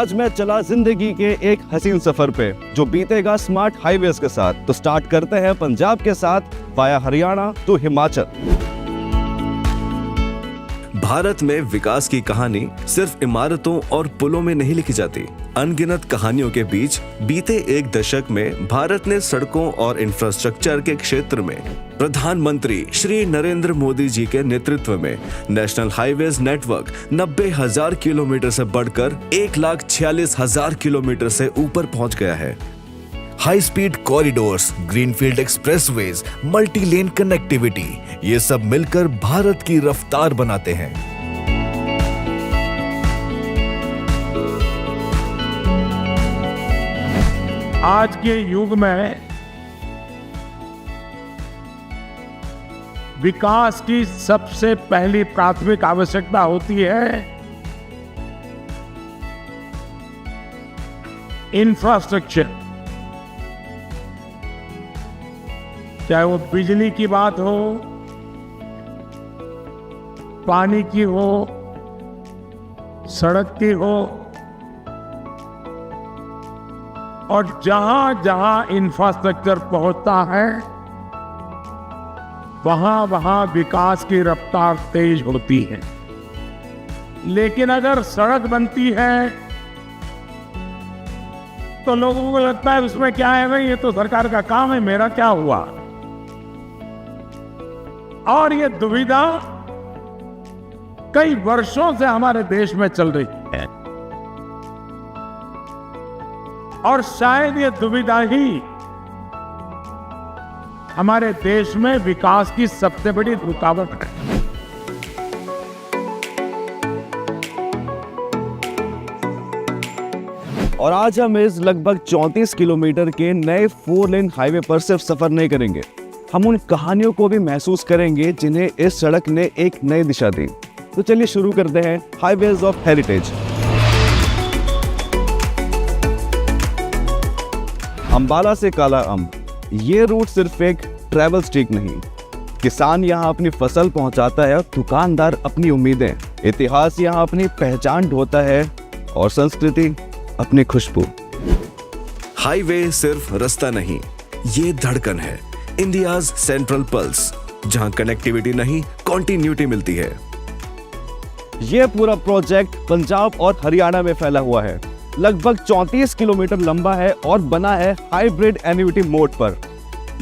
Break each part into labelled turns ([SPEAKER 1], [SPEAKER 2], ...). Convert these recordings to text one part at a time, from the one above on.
[SPEAKER 1] आज मैं चला जिंदगी के एक हसीन सफर पे जो बीतेगा स्मार्ट हाईवेज के साथ। तो स्टार्ट करते हैं पंजाब के साथ वाया हरियाणा टू हिमाचल।
[SPEAKER 2] भारत में विकास की कहानी सिर्फ इमारतों और पुलों में नहीं लिखी जाती। अनगिनत कहानियों के बीच बीते एक दशक में भारत ने सड़कों और इंफ्रास्ट्रक्चर के क्षेत्र में प्रधानमंत्री श्री नरेंद्र मोदी जी के नेतृत्व में नेशनल हाईवेज नेटवर्क 90,000 किलोमीटर से बढ़कर 1,46,000 किलोमीटर से ऊपर पहुंच गया है। High speed corridors, greenfield expressways, multi lane connectivity, ये सब मिलकर भारत की रफ्तार बनाते हैं।
[SPEAKER 3] आज के युग में विकास की सबसे पहली प्राथमिक आवश्यकता होती है इंफ्रास्ट्रक्चर। चाहे वो बिजली की बात हो, पानी की हो, सड़क की हो, और जहां जहां इंफ्रास्ट्रक्चर पहुंचता है वहां वहां विकास की रफ्तार तेज होती है। लेकिन अगर सड़क बनती है तो लोगों को लगता है उसमें क्या है भाई, ये तो सरकार का काम है, मेरा क्या हुआ। और ये दुविधा कई वर्षों से हमारे देश में चल रही है और शायद ये दुविधा ही हमारे देश में विकास की सबसे बड़ी रुकावट है।
[SPEAKER 1] और आज हम इस लगभग 34 किलोमीटर के नए 4 लेन हाईवे पर सिर्फ सफर नहीं करेंगे, हम उन कहानियों को भी महसूस करेंगे जिन्हें इस सड़क ने एक नई दिशा दी। तो चलिए शुरू करते हैं हाईवेज ऑफ हेरिटेज। अंबाला से काला अम्ब, ये रूट सिर्फ एक ट्रैवल स्ट्रीक नहीं, किसान यहाँ अपनी फसल पहुँचाता है, दुकानदार अपनी उम्मीदें, इतिहास यहाँ अपनी पहचान ढोता है और संस्कृति अपनी खुशबू।
[SPEAKER 2] हाईवे सिर्फ रास्ता नहीं, ये धड़कन है, इंडियाज सेंट्रल पल्स, जहां कनेक्टिविटी नहीं कॉन्टिन्यूटी मिलती है।
[SPEAKER 1] ये पूरा प्रोजेक्ट पंजाब और हरियाणा में फैला हुआ है, लगभग 34 किलोमीटर लंबा है और बना है हाइब्रिड एन्युटी मोड पर।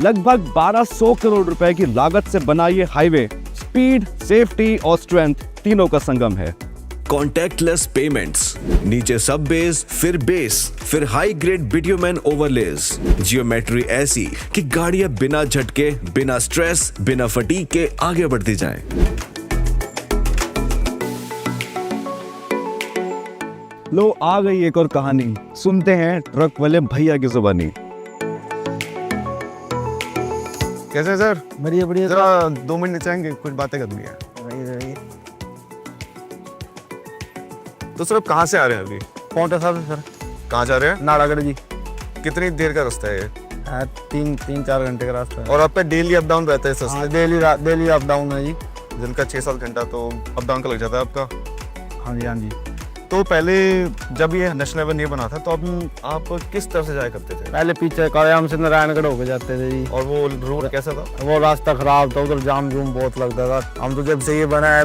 [SPEAKER 1] लगभग 1200 करोड़ रुपए की लागत से बना ये हाईवे स्पीड, सेफ्टी और स्ट्रेंथ तीनों का संगम है।
[SPEAKER 2] कॉन्टैक्टलेस पेमेंट्स, नीचे सब बेस, फिर हाई ग्रेड बिट्यूमेन ओवरलेज, जियोमेट्री ऐसी कि गाड़ियां बिना झटके, बिना स्ट्रेस, बिना फटीग के आगे बढ़ती जाएं।
[SPEAKER 1] लो आ गई एक और कहानी, सुनते हैं ट्रक वाले भैया की जुबानी।
[SPEAKER 4] कैसे सर?
[SPEAKER 5] बढ़िया बढ़िया।
[SPEAKER 4] जरा 2 मिनट नीचे आएंगे, कुछ बातें करनी है। तो सर आप कहाँ से आ रहे हैं अभी?
[SPEAKER 5] पौंटा साहब सर।
[SPEAKER 4] कहाँ जा रहे हैं?
[SPEAKER 5] नालागढ़ जी।
[SPEAKER 4] कितनी देर का रास्ता है ये?
[SPEAKER 5] 3-4 घंटे का रास्ता है।
[SPEAKER 4] और आप पे डेली अप डाउन रहता है सर?
[SPEAKER 5] हाँ, डेली अप डाउन है जी।
[SPEAKER 4] दिन का 6-7 घंटा तो अप डाउन का लग जाता है आपका?
[SPEAKER 5] हाँ जी हाँ जी।
[SPEAKER 4] तो पहले जब ये नेशनल हाईवे नहीं बना था तो आप किस तरफ से जाया करते थे?
[SPEAKER 5] पहले पीछे कायाम से नारायणगढ़ होके जाते थे जी।
[SPEAKER 4] और वो रोड कैसा था?
[SPEAKER 5] वो रास्ता खराब था, उधर जाम जूम बहुत लगता था। हम तो जब से ये बना है,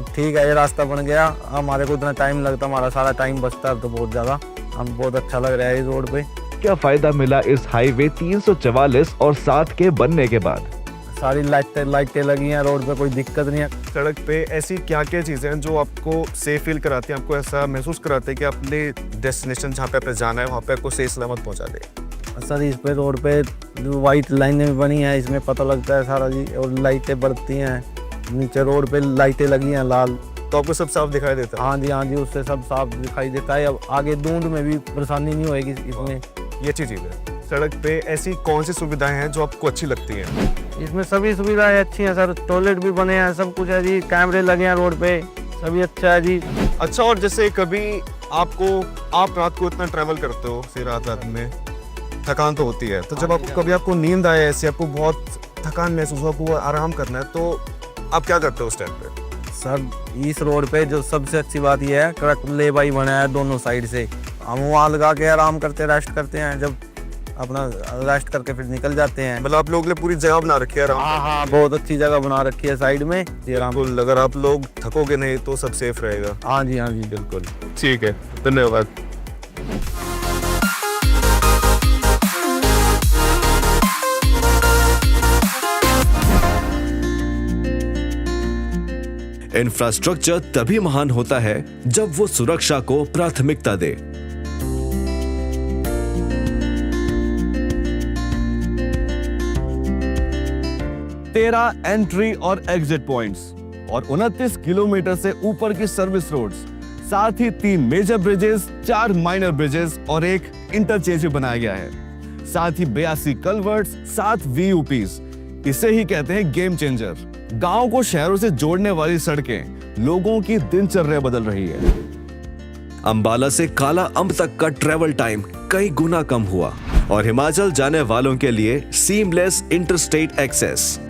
[SPEAKER 5] ठीक है, ये रास्ता बन गया, हमारे को इतना टाइम लगता, हमारा सारा टाइम बचता है तो बहुत ज्यादा। हम बहुत अच्छा लग रहा है इस रोड पे।
[SPEAKER 6] क्या फायदा मिला इस हाईवे 344 और 7 के बनने के बाद?
[SPEAKER 5] सारी लाइटें लगी हैं रोड पे, कोई दिक्कत नहीं है।
[SPEAKER 4] सड़क पे ऐसी क्या क्या चीजें हैं जो आपको सेफ फील कराती हैं, आपको ऐसा महसूस कराते हैं कि अपने डेस्टिनेशन जहाँ पे आपने जाना है वहाँ पे आपको सही सलामत पहुँचा दे?
[SPEAKER 5] सर इस पे रोड पे वाइट लाइनें बनी हैं, इसमें पता लगता है सारा जी, और लाइटें बढ़ती हैं। नीचे रोड पे लाइटें लगी हैं लाल,
[SPEAKER 4] तो आपको सब साफ दिखाई देता है?
[SPEAKER 5] हाँ जी, उससे सब साफ दिखाई देता है। अब आगे धुंध में भी परेशानी नहीं होएगी इसमें।
[SPEAKER 4] ये अच्छी चीज़ है। सड़क पे ऐसी कौन सी सुविधाएं हैं जो आपको अच्छी लगती हैं?
[SPEAKER 5] इसमें सभी सुविधाएं अच्छी हैं सर, टॉयलेट भी बने हैं, सब कुछ है जी, कैमरे लगे हैं रोड पे, सभी अच्छा है जी।
[SPEAKER 4] अच्छा, और जैसे कभी आप रात को इतना ट्रैवल करते हो, फिर रात में थकान तो होती है, तो जब कभी आपको नींद आए, ऐसे आपको बहुत थकान महसूस हो, आपको आराम करना है, तो आप क्या करते हो उस टाइम पे?
[SPEAKER 5] सर इस रोड पे जो सबसे अच्छी बात यह है, कड़क ले बाई बना है दोनों साइड से, हम वहाँ लगा के आराम करते रेस्ट करते हैं, जब अपना रेस्ट करके फिर निकल जाते हैं।
[SPEAKER 4] मतलब आप लोगों के लिए पूरी जगह बना रखी है आराम
[SPEAKER 5] हाँ हाँ, बहुत अच्छी जगह बना रखी है साइड में जी, आराम।
[SPEAKER 4] बिल्कुल, अगर आप लोग थकोगे नहीं तो सब सेफ रहेगा।
[SPEAKER 5] हाँ जी, हाँ जी।
[SPEAKER 4] बिल्कुल, ठीक है, धन्यवाद।
[SPEAKER 2] इंफ्रास्ट्रक्चर तभी महान होता है जब वो सुरक्षा को प्राथमिकता दे।
[SPEAKER 1] तेरह एंट्री और एग्जिट पॉइंट्स और 29 किलोमीटर से ऊपर की सर्विस रोड्स, साथ ही 3 मेजर ब्रिजेस, 4 माइनर ब्रिजेस और एक इंटरचेंज भी बनाया गया है। साथ ही 82 कल्वर्ट्स, 7 VUPs। इसे ही कहते हैं गेम चेंजर। गांव को शहरों से जोड़ने वाली सड़कें लोगों की दिनचर्या बदल रही है।
[SPEAKER 2] अंबाला से काला अम्ब तक का ट्रेवल टाइम कई गुना कम हुआ और हिमाचल जाने वालों के लिए सीमलेस इंटरस्टेट एक्सेस।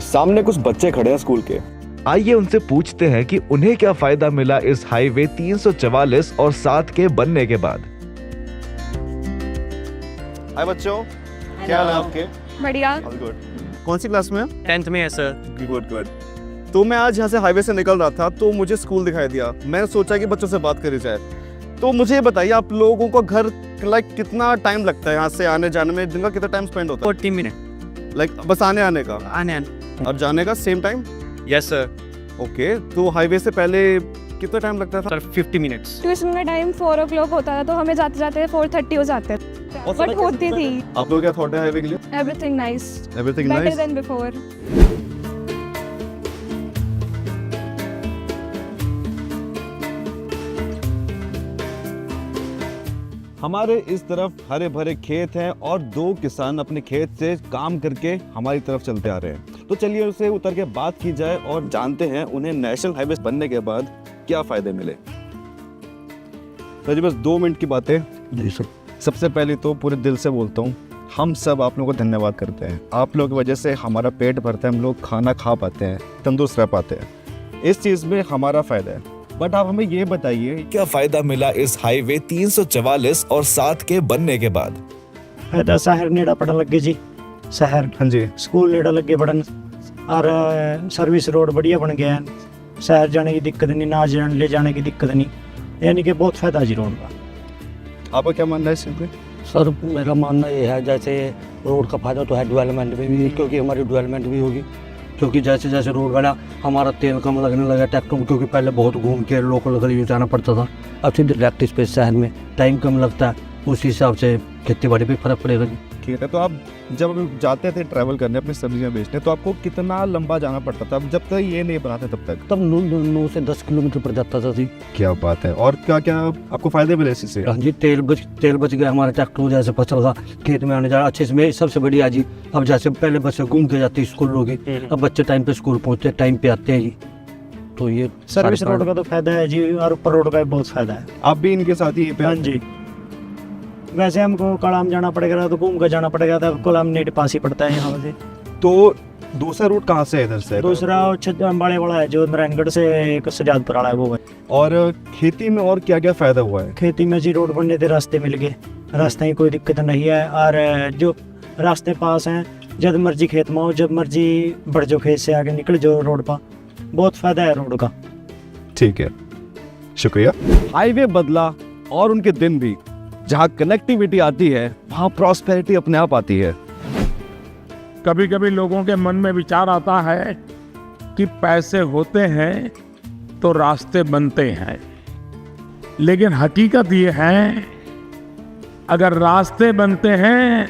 [SPEAKER 1] सामने कुछ बच्चे खड़े हैं स्कूल के।
[SPEAKER 6] आइए उनसे पूछते हैं कि उन्हें क्या फायदा मिला इस हाईवे 344 और 7 के बनने के बाद।
[SPEAKER 1] हाय बच्चों, क्या हाल है आपके?
[SPEAKER 7] बढ़िया।
[SPEAKER 1] गुड। कौन सी क्लास में है?
[SPEAKER 8] 10th में है सर।
[SPEAKER 1] Good good. तो मैं आज यहाँ से हाईवे से निकल रहा था तो मुझे स्कूल दिखाई दिया। मैंने सोचा कि बच्चों से बात करी जाए। तो मुझे ये बताइए, आप लोगों को घर लाइक कितना टाइम लगता है यहाँ से आने जाने में? दिन का कितना टाइम स्पेंड होता
[SPEAKER 8] 40 मिनट
[SPEAKER 1] है? लाइक बस आने आने का
[SPEAKER 8] आने
[SPEAKER 1] और जाने का same time?
[SPEAKER 8] Yes sir.
[SPEAKER 1] Okay, तो हाईवे से पहले कितना टाइम लगता था?
[SPEAKER 8] Sir 50 minutes.
[SPEAKER 7] ट्यूशन का टाइम 4 o'clock होता था तो हमें जाते जाते 4:30 हो जाते थे। बट होती थी।
[SPEAKER 1] आप लोग क्या थॉट है हाईवे के लिए?
[SPEAKER 7] Everything nice,
[SPEAKER 1] everything
[SPEAKER 7] better
[SPEAKER 1] nice.
[SPEAKER 7] Then before.
[SPEAKER 1] हमारे इस तरफ हरे भरे खेत हैं और 2 किसान अपने खेत से काम करके हमारी तरफ चलते आ रहे हैं। तो चलिए उनसे उतर के बात की जाए और जानते हैं उन्हें नेशनल हाईवे बनने के बाद क्या फायदे मिले। तो जी बस 2 मिनट की बातें। जी सर। सबसे पहले तो पूरे दिल से बोलता हूँ, हम सब आप लोगों को धन्यवाद करते हैं। आप लोगों की वजह से हमारा पेट भरता है, हम लोग खाना खा पाते हैं, तंदुरुस्त रह पाते हैं। इस चीज़ में हमारा फ़ायदा है। बट आप हमें ये बताइए,
[SPEAKER 2] क्या फायदा मिला इस हाईवे 344 और 7 के बनने के बाद?
[SPEAKER 9] फायदा शहर नेड़ा पड़न लगे जी, शहर
[SPEAKER 1] हाँ जी,
[SPEAKER 9] स्कूल नेड़ा लगे पड़न और सर्विस रोड बढ़िया बन गया है। शहर जाने की दिक्कत नहीं, ना जाने ले जाने की दिक्कत नहीं, यानी कि बहुत फायदा जी रोड का।
[SPEAKER 1] आपका क्या मानना है इसमें?
[SPEAKER 10] सर मेरा मानना ये है, जैसे रोड का फायदा तो है डेवलपमेंट में भी, क्योंकि हमारी डेवलपमेंट भी होगी। क्योंकि जैसे जैसे रोड बना हमारा तेल कम लगने लगा ट्रैक्टर में, क्योंकि पहले बहुत घूम के लोकल करीब जाना पड़ता था। अब सीधे डायरेक्ट स्पेस शहर में टाइम कम लगता है, उस हिसाब से खेती बाड़ी पे फर्क पड़ेगा जी।
[SPEAKER 1] ठीक है, तो आप जब जाते थे ट्रैवल करने अपनी सब्जियां बेचने, तो आपको कितना लंबा जाना पड़ता था? जब तक ये नहीं बनाते तब तक?
[SPEAKER 10] तब 9 से 10 किलोमीटर पर जाता था जी।
[SPEAKER 1] क्या बात है। और क्या क्या आपको फायदे मिले इससे?
[SPEAKER 10] हाँ जी, तेल बच गया हमारा, ट्रैक्टर जैसे फसल का खेत में आने जा रहा अच्छे से। सबसे बढ़िया जी, अब जैसे पहले बच्चे घूम के जाते स्कूल लोग, अब बच्चे टाइम पे स्कूल पहुँचते, टाइम पे आते हैं जी। तो ये
[SPEAKER 9] सर्विस रोड का तो फायदा है जी, और ऊपर रोड का भी बहुत फायदा है।
[SPEAKER 1] आप भी इनके साथ ही
[SPEAKER 9] हाँ जी। वैसे हमको कलाम जाना पड़ेगा तो घूम कर जाना पड़ेगा, तो कलाम नेट पास ही पड़ता है यहाँ से।
[SPEAKER 1] तो दूसरा रूट कहाँ से है इधर से?
[SPEAKER 9] दूसरा अम्बाड़े वाला है जो नारायणगढ़ से एक सजादपुर वाला है, वो है।
[SPEAKER 1] और खेती में और क्या क्या फायदा हुआ है?
[SPEAKER 9] खेती में जी रोड बनने थे, रास्ते मिल गए, रास्ते की कोई दिक्कत नहीं है। और जो रास्ते पास हैं, जब मर्जी खेत में हो, जब मर्जी बढ़ जो खेत से आगे निकल जो रोड पर, बहुत फायदा है रोड का।
[SPEAKER 1] ठीक है, शुक्रिया। हाईवे बदला और उनके दिन भी। जहाँ कनेक्टिविटी आती है वहाँ प्रॉस्पेरिटी अपने आप आती है।
[SPEAKER 3] कभी कभी लोगों के मन में विचार आता है कि पैसे होते हैं तो रास्ते बनते हैं, लेकिन हकीकत ये है, अगर रास्ते बनते हैं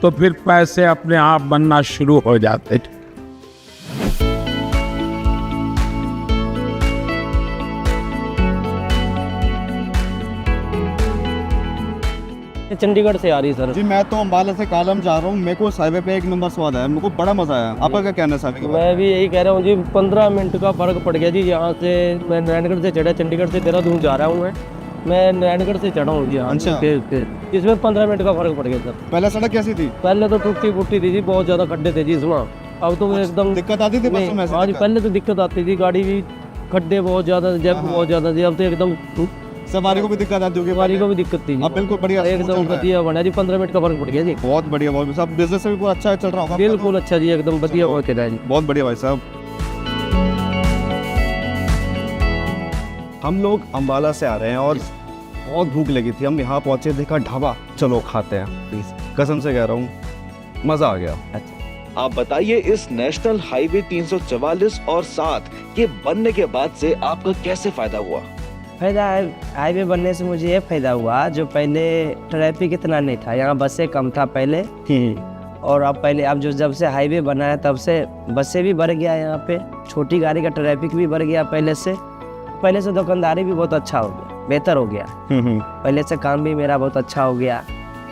[SPEAKER 3] तो फिर पैसे अपने आप बनना शुरू हो जाते हैं।
[SPEAKER 8] चंडीगढ़ से आ रही सर।
[SPEAKER 1] जी मैं तो अम्बाला से कालम जा रहा हूँ। मेरे को हाईवे पे 1 नंबर स्वाद आया, मेरे को बड़ा मजा आया। आपका क्या कहना है हाईवे के बारे में?
[SPEAKER 8] मैं भी यही कह रहा हूँ जी, 15 मिनट का फर्क पड़ गया जी। यहाँ से मैं नारायणगढ़ से चढ़ा, चंडीगढ़ से देहरादून जा रहा हूँ। मैं नारायणगढ़ से चढ़ा हूँ जी।
[SPEAKER 1] अच्छा।
[SPEAKER 8] इसमें 15 मिनट का फर्क पड़ गया सर।
[SPEAKER 1] पहले सड़क कैसी थी?
[SPEAKER 8] पहले तो टूटी फूटी थी जी, बहुत ज़्यादा खड्डे थे जी इसमें। अब तो एकदम
[SPEAKER 4] दिक्कत आती थी बसों में से?
[SPEAKER 8] हाँ जी, पहले तो दिक्कत आती थी, गाड़ी भी खड्डे बहुत ज़्यादा, जैक बहुत ज़्यादा थी। अब तो एकदम
[SPEAKER 4] सवारी को भी दिक्कत आती होगी?
[SPEAKER 8] सवारी को भी दिक्कत थी।
[SPEAKER 4] अब बिल्कुल बढ़िया
[SPEAKER 8] एकदम बढ़िया बना जी, 15 मिनट का फर्क पड़ गया जी।
[SPEAKER 4] बहुत बढ़िया, बहुत सब बिजनेस भी पूरा अच्छा चल रहा होगा?
[SPEAKER 8] बिल्कुल अच्छा जी, एकदम बढ़िया हो के रहा जी।
[SPEAKER 4] बहुत बढ़िया भाई साहब। हम लोग अम्बाला से आ रहे हैं और बहुत भूख लगी थी। हम यहाँ पहुंचे, देखा ढाबा, चलो खाते हैं। प्लीज कसम से कह रहा हूँ, मजा आ गया।
[SPEAKER 6] आप बताइए, इस नेशनल हाईवे 344 और 7 के बनने के बाद से आपका कैसे फायदा हुआ?
[SPEAKER 11] फायदा हाईवे बनने से मुझे ये फायदा हुआ, जो पहले ट्रैफिक इतना नहीं था, यहाँ बसें कम था पहले, और अब जो जब से हाईवे बना है तब से बसें भी बढ़ गया, यहाँ पे छोटी गाड़ी का ट्रैफिक भी बढ़ गया। पहले से दुकानदारी भी बहुत अच्छा हो गया, बेहतर हो गया। पहले से काम भी मेरा बहुत अच्छा हो गया।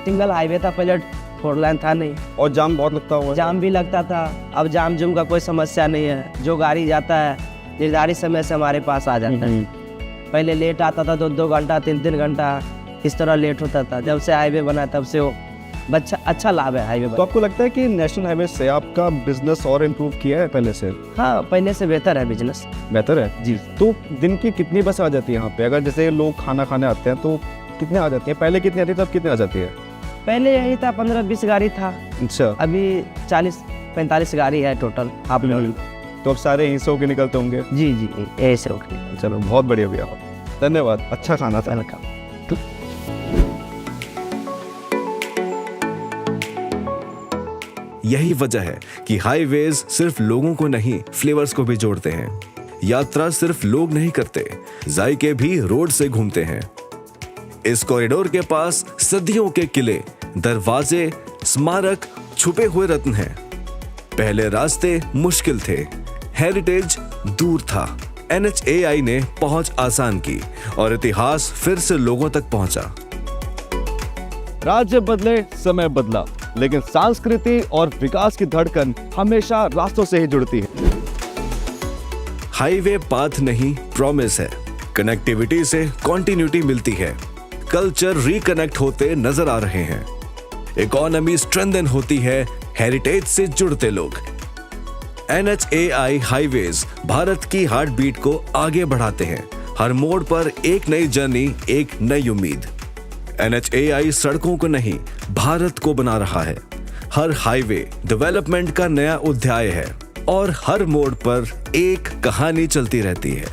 [SPEAKER 11] सिंगल हाईवे था पहले, 4 लाइन था नहीं,
[SPEAKER 4] और जाम बहुत लगता हुआ?
[SPEAKER 11] जाम भी लगता था, अब जाम जुम का कोई समस्या नहीं है। जो गाड़ी जाता है निर्धारित समय से हमारे पास आ जाता है। पहले लेट आता था, 2 घंटा 3 घंटा इस तरह लेट होता था। जब से हाईवे बना तब से वो अच्छा लाभ है हाईवे।
[SPEAKER 4] तो आपको लगता है कि नेशनल हाईवे से आपका बिजनेस और इम्प्रूव किया है पहले से?
[SPEAKER 11] हाँ, पहले से बेहतर है बिजनेस।
[SPEAKER 4] बेहतर है जी। तो दिन की कितनी बस आ जाती है यहाँ पे? अगर जैसे लोग खाना खाने आते हैं तो कितने आ जाती है? पहले कितनी आती है, तब कितने आ जाती है?
[SPEAKER 11] पहले यही था, 15-20 गाड़ी था।
[SPEAKER 4] अच्छा।
[SPEAKER 11] अभी 40-45 गाड़ी है टोटल। आप लोग
[SPEAKER 4] तो अब सारे यहीं से होके निकलते होंगे?
[SPEAKER 11] जी जी, ऐसे होके।
[SPEAKER 4] चलो बहुत बढ़िया भैया, धन्यवाद। अच्छा खाना था।
[SPEAKER 2] यही वजह है कि हाईवेज सिर्फ लोगों को नहीं, फ्लेवर्स को भी जोड़ते हैं। यात्रा सिर्फ लोग नहीं करते, जायके भी रोड से घूमते हैं। इस कॉरिडोर के पास सदियों के किले, दरवाजे, स्मारक, छुपे हुए रत्न हैं। पहले रास्ते मुश्किल थे, हेरिटेज दूर था। NHAI ने पहुंच आसान की और इतिहास फिर से लोगों तक पहुंचा।
[SPEAKER 1] राज्य बदले, समय बदला, लेकिन संस्कृति और विकास की धड़कन हमेशा रास्तों से ही जुड़ती है।
[SPEAKER 2] हाईवे पाथ नहीं, प्रॉमिस है। कनेक्टिविटी से कॉन्टिन्यूटी मिलती है, कल्चर रिकनेक्ट होते नजर आ रहे हैं, इकोनॉमी स्ट्रेंथन होती है, हेरिटेज से जुड़ते लोग। NHAI हाईवेज भारत की हार्ट बीट को आगे बढ़ाते हैं। हर मोड़ पर एक नई जर्नी, एक नई उम्मीद। NHAI सड़कों को नहीं, भारत को बना रहा है। हर हाईवे डेवलपमेंट का नया अध्याय है और हर मोड़ पर एक कहानी चलती रहती है।